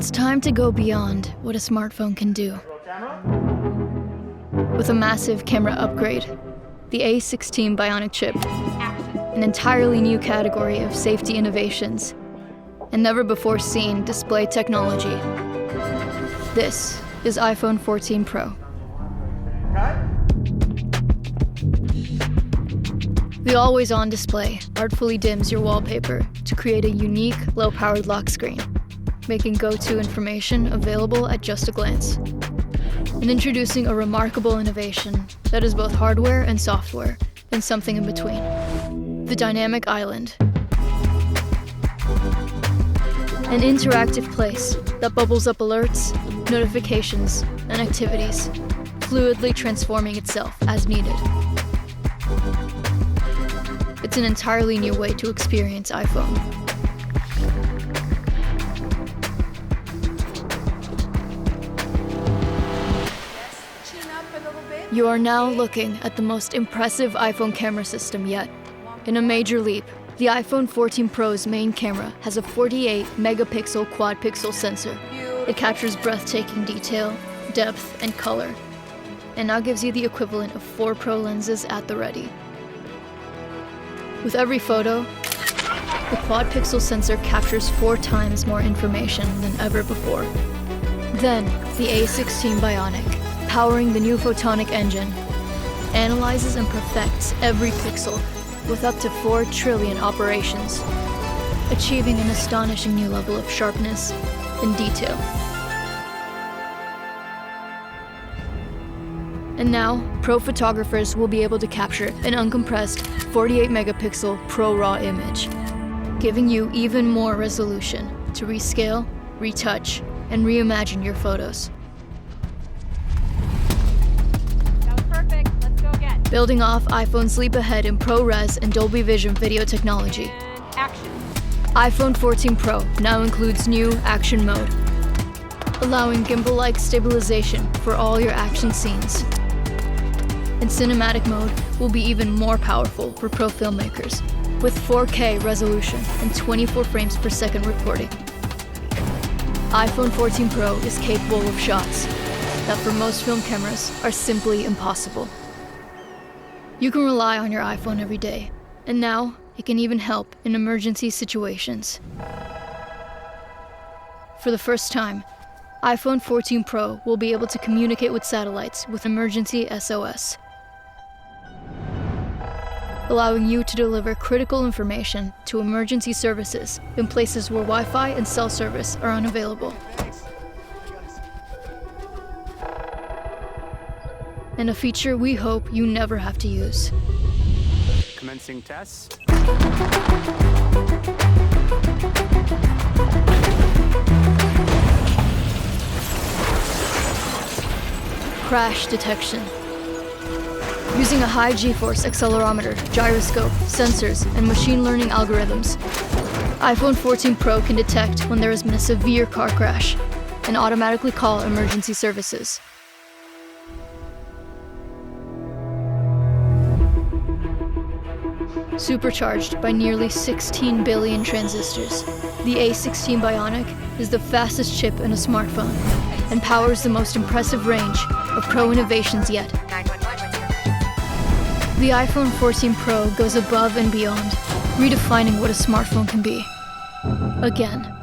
It's time to go beyond what a smartphone can do. With a massive camera upgrade, the A16 Bionic chip, an entirely new category of safety innovations, and never-before-seen display technology. This is iPhone 14 Pro. The always-on display artfully dims your wallpaper to create a unique, low-powered lock screen, making go-to information available at just a glance, and introducing a remarkable innovation that is both hardware and software, and something in between: the Dynamic Island. An interactive place that bubbles up alerts, notifications, and activities, fluidly transforming itself as needed. It's an entirely new way to experience iPhone. You are now looking at the most impressive iPhone camera system yet. In a major leap, the iPhone 14 Pro's main camera has a 48-megapixel quad-pixel sensor. It captures breathtaking detail, depth, and color, and now gives you the equivalent of 4 Pro lenses at the ready. With every photo, the quad-pixel sensor captures 4 times more information than ever before. Then, the A16 Bionic, powering the new photonic engine, analyzes and perfects every pixel with up to 4 trillion operations, achieving an astonishing new level of sharpness and detail. And now, pro photographers will be able to capture an uncompressed 48-megapixel Pro RAW image, giving you even more resolution to rescale, retouch, and reimagine your photos. That was perfect. Let's go again. Building off iPhone's leap ahead in ProRes and Dolby Vision video technology, And action. iPhone 14 Pro now includes new Action Mode, allowing gimbal-like stabilization for all your action scenes. And Cinematic Mode will be even more powerful for pro filmmakers, with 4K resolution and 24 frames per second recording. iPhone 14 Pro is capable of shots that for most film cameras are simply impossible. You can rely on your iPhone every day, and now it can even help in emergency situations. For the first time, iPhone 14 Pro will be able to communicate with satellites with emergency SOS, allowing you to deliver critical information to emergency services in places where Wi-Fi and cell service are unavailable. And a feature we hope you never have to use. Commencing test. Crash detection. Using a high G-force accelerometer, gyroscope, sensors, and machine learning algorithms, iPhone 14 Pro can detect when there has been a severe car crash and automatically call emergency services. Supercharged by nearly 16 billion transistors, the A16 Bionic is the fastest chip in a smartphone and powers the most impressive range of Pro innovations yet. The iPhone 14 Pro goes above and beyond, redefining what a smartphone can be. Again.